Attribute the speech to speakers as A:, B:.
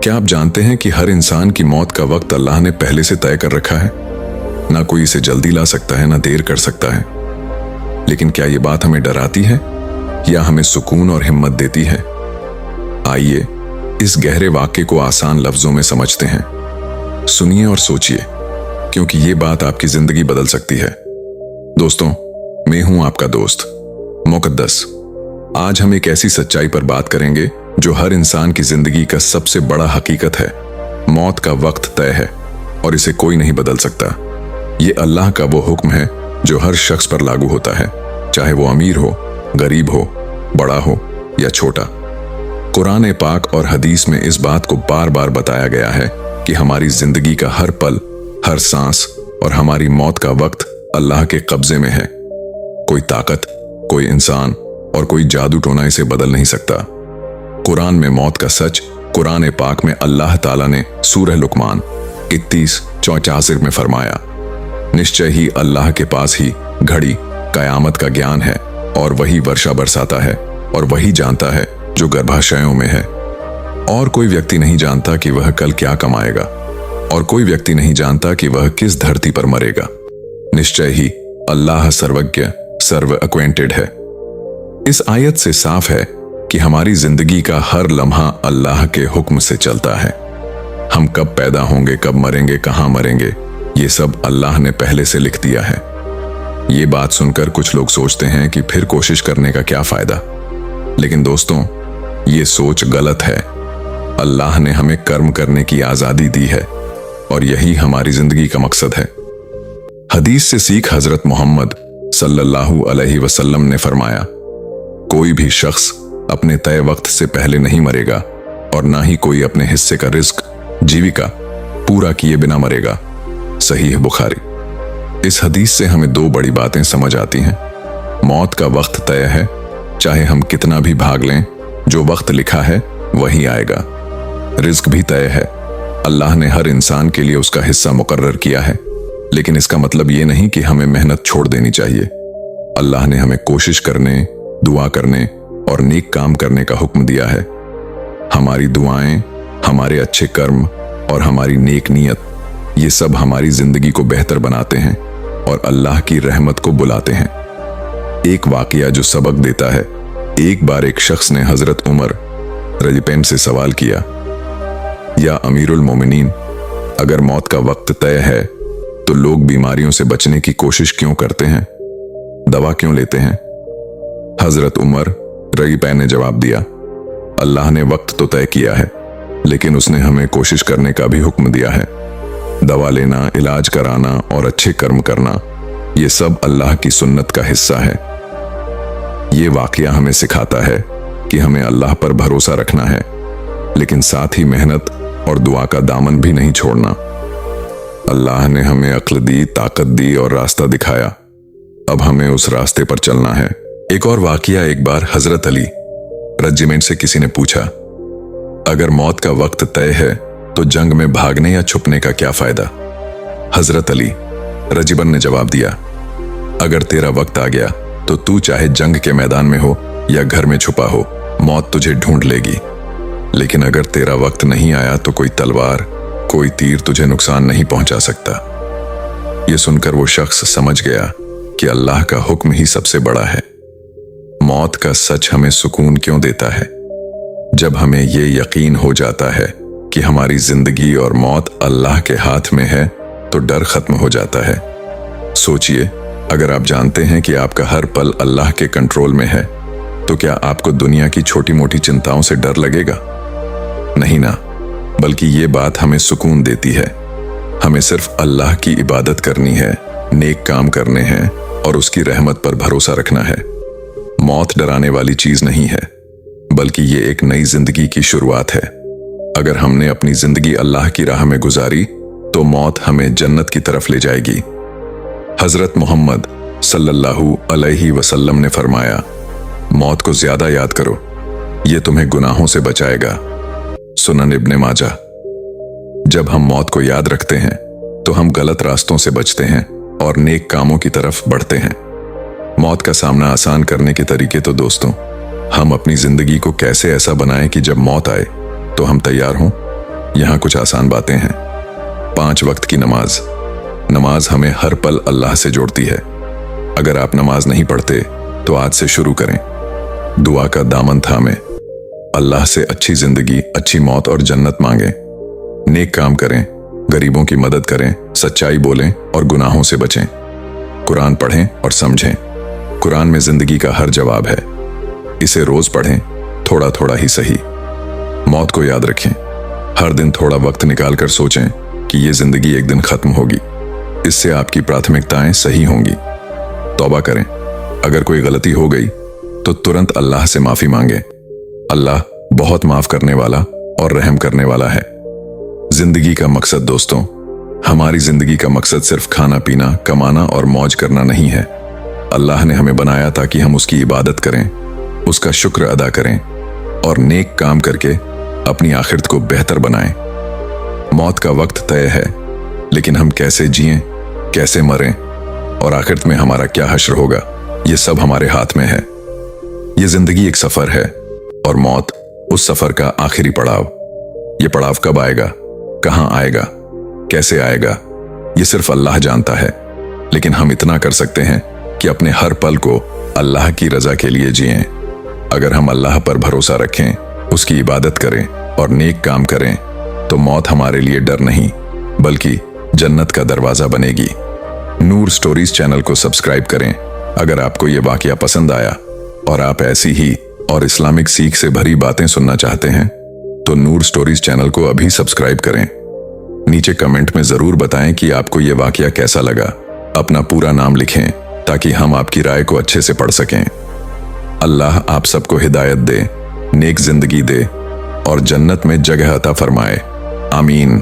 A: क्या आप जानते हैं कि हर इंसान की मौत का वक्त अल्लाह ने पहले से तय कर रखा है? ना कोई इसे जल्दी ला सकता है, ना देर कर सकता है। लेकिन क्या ये बात हमें डराती है या हमें सुकून और हिम्मत देती है? आइए इस गहरे वाक्य को आसान लफ्जों में समझते हैं। सुनिए और सोचिए, क्योंकि ये बात आपकी जिंदगी बदल सकती है। दोस्तों, मैं हूं आपका दोस्त मुकद्दस। आज हम एक ऐसी सच्चाई पर बात करेंगे जो हर इंसान की जिंदगी का सबसे बड़ा हकीकत है। मौत का वक्त तय है और इसे कोई नहीं बदल सकता। ये अल्लाह का वो हुक्म है जो हर शख्स पर लागू होता है, चाहे वो अमीर हो, गरीब हो, बड़ा हो या छोटा। कुरान पाक और हदीस में इस बात को बार बार बताया गया है कि हमारी जिंदगी का हर पल, हर सांस और हमारी मौत का वक्त अल्लाह के कब्जे में है। कोई ताकत, कोई इंसान और कोई जादू टोना इसे बदल नहीं सकता। कुरान में मौत का सच कुरान पाक में अल्लाह ताला ने सूरह लुकमान 31:84 में फरमाया, निश्चय ही अल्लाह के पास ही घड़ी कयामत का ज्ञान है और वही वर्षा बरसाता है और वही जानता है जो गर्भाशयों में है। और कोई व्यक्ति नहीं जानता कि वह कल क्या कमाएगा और कोई व्यक्ति नहीं जानता कि वह किस धरती पर मरेगा। निश्चय ही अल्लाह सर्वज्ञ, सर्व एक्वेंटेड है। इस आयत से साफ है कि हमारी जिंदगी का हर लम्हा अल्लाह के हुक्म से चलता है। हम कब पैदा होंगे, कब मरेंगे, कहां मरेंगे, ये सब अल्लाह ने पहले से लिख दिया है। ये बात सुनकर कुछ लोग सोचते हैं कि फिर कोशिश करने का क्या फायदा। लेकिन दोस्तों, ये सोच गलत है। अल्लाह ने हमें कर्म करने की आजादी दी है और यही हमारी जिंदगी का मकसद है। हदीस से सीख हजरत मोहम्मद सल्लल्लाहु अलैहि वसल्लम ने फरमाया, कोई भी शख्स अपने तय वक्त से पहले नहीं मरेगा और ना ही कोई अपने हिस्से का रिस्क, जीविका पूरा किए बिना मरेगा। सही है बुखारी। इस हदीस से हमें दो बड़ी बातें समझ आती हैं। मौत का वक्त तय है, चाहे हम कितना भी भाग लें, जो वक्त लिखा है वही आएगा। रिस्क भी तय है, अल्लाह ने हर इंसान के लिए उसका हिस्सा मुकर्रर किया है। लेकिन इसका मतलब ये नहीं कि हमें मेहनत छोड़ देनी चाहिए। अल्लाह ने हमें कोशिश करने, दुआ करने और नेक काम करने का हुक्म दिया है। हमारी दुआएं, हमारे अच्छे कर्म और हमारी नेक नीयत, ये सब हमारी जिंदगी को बेहतर बनाते हैं और अल्लाह की रहमत को बुलाते हैं। एक वाकया जो सबक देता है। एक बार एक शख्स ने हजरत उमर रज़ियल्लाहु से सवाल किया, या अमीरुल मोमिनीन, अगर मौत का वक्त तय है तो लोग बीमारियों से बचने की कोशिश क्यों करते हैं, दवा क्यों लेते हैं? हजरत उमर रज़ियल्लाहु ने जवाब दिया, अल्लाह ने वक्त तो तय किया है, लेकिन उसने हमें कोशिश करने का भी हुक्म दिया है। दवा लेना, इलाज कराना और अच्छे कर्म करना, ये सब अल्लाह की सुन्नत का हिस्सा है। ये वाकया हमें सिखाता है कि हमें अल्लाह पर भरोसा रखना है, लेकिन साथ ही मेहनत और दुआ का दामन भी नहीं छोड़ना। अल्लाह ने हमें अक्ल दी, ताकत दी और रास्ता दिखाया। अब हमें उस रास्ते पर चलना है। एक और वाकया, एक बार हजरत अली रज़ियल्लाहु से किसी ने पूछा, अगर मौत का वक्त तय है तो जंग में भागने या छुपने का क्या फायदा? हजरत अली रज़ियल्लाहु ने जवाब दिया, अगर तेरा वक्त आ गया तो तू चाहे जंग के मैदान में हो या घर में छुपा हो, मौत तुझे ढूंढ लेगी। लेकिन अगर तेरा वक्त नहीं आया तो कोई तलवार, कोई तीर तुझे नुकसान नहीं पहुंचा सकता। यह सुनकर वो शख्स समझ गया कि अल्लाह का हुक्म ही सबसे बड़ा है। मौत का सच हमें सुकून क्यों देता है? जब हमें ये यकीन हो जाता है कि हमारी जिंदगी और मौत अल्लाह के हाथ में है तो डर खत्म हो जाता है। सोचिए, अगर आप जानते हैं कि आपका हर पल अल्लाह के कंट्रोल में है, तो क्या आपको दुनिया की छोटी मोटी चिंताओं से डर लगेगा? नहीं ना, बल्कि ये बात हमें सुकून देती है। हमें सिर्फ अल्लाह की इबादत करनी है, नेक काम करने हैं और उसकी रहमत पर भरोसा रखना है। मौत डराने वाली चीज नहीं है, बल्कि ये एक नई जिंदगी की शुरुआत है। अगर हमने अपनी जिंदगी अल्लाह की राह में गुजारी तो मौत हमें जन्नत की तरफ ले जाएगी। हजरत मोहम्मद सल्लल्लाहु अलैहि वसल्लम ने फरमाया, मौत को ज्यादा याद करो, ये तुम्हें गुनाहों से बचाएगा। सुनन इब्ने माजा। जब हम मौत को याद रखते हैं तो हम गलत रास्तों से बचते हैं और नेक कामों की तरफ बढ़ते हैं। मौत का सामना आसान करने के तरीके तो दोस्तों, हम अपनी जिंदगी को कैसे ऐसा बनाएं कि जब मौत आए तो हम तैयार हों। यहाँ कुछ आसान बातें हैं। 5 वक्त की नमाज। नमाज हमें हर पल अल्लाह से जोड़ती है। अगर आप नमाज नहीं पढ़ते तो आज से शुरू करें। दुआ का दामन थामे, अल्लाह से अच्छी जिंदगी, अच्छी मौत और जन्नत मांगें। नेक काम करें, गरीबों की मदद करें, सच्चाई बोलें और गुनाहों से बचें। कुरान पढ़ें और समझें। कुरान में जिंदगी का हर जवाब है। इसे रोज पढ़ें, थोड़ा थोड़ा ही सही। मौत को याद रखें। हर दिन थोड़ा वक्त निकालकर सोचें कि ये जिंदगी एक दिन खत्म होगी। इससे आपकी प्राथमिकताएं सही होंगी। तौबा करें। अगर कोई गलती हो गई तो तुरंत अल्लाह से माफी मांगे। अल्लाह बहुत माफ करने वाला और रहम करने वाला है। जिंदगी का मकसद दोस्तों, हमारी जिंदगी का मकसद सिर्फ खाना पीना, कमाना और मौज करना नहीं है। अल्लाह ने हमें बनाया ताकि हम उसकी इबादत करें, उसका शुक्र अदा करें और नेक काम करके अपनी आखिरत को बेहतर बनाएं। मौत का वक्त तय है, लेकिन हम कैसे जिएं, कैसे मरें और आखिरत में हमारा क्या हश्र होगा, ये सब हमारे हाथ में है। ये जिंदगी एक सफर है और मौत उस सफर का आखिरी पड़ाव। ये पड़ाव कब आएगा, कहां आएगा, कैसे आएगा, ये सिर्फ अल्लाह जानता है। लेकिन हम इतना कर सकते हैं कि अपने हर पल को अल्लाह की रजा के लिए जिएं। अगर हम अल्लाह पर भरोसा रखें, उसकी इबादत करें और नेक काम करें तो मौत हमारे लिए डर नहीं बल्कि जन्नत का दरवाजा बनेगी। नूर स्टोरीज चैनल को सब्सक्राइब करें। अगर आपको ये वाकया पसंद आया और आप ऐसी ही और इस्लामिक सीख से भरी बातें सुनना चाहते हैं तो नूर स्टोरीज चैनल को अभी सब्सक्राइब करें। नीचे कमेंट में जरूर बताएं कि आपको ये वाकया कैसा लगा। अपना पूरा नाम लिखें ताकि हम आपकी राय को अच्छे से पढ़ सकें। अल्लाह आप सबको हिदायत दे, नेक जिंदगी दे और जन्नत में जगह अता फरमाए। आमीन।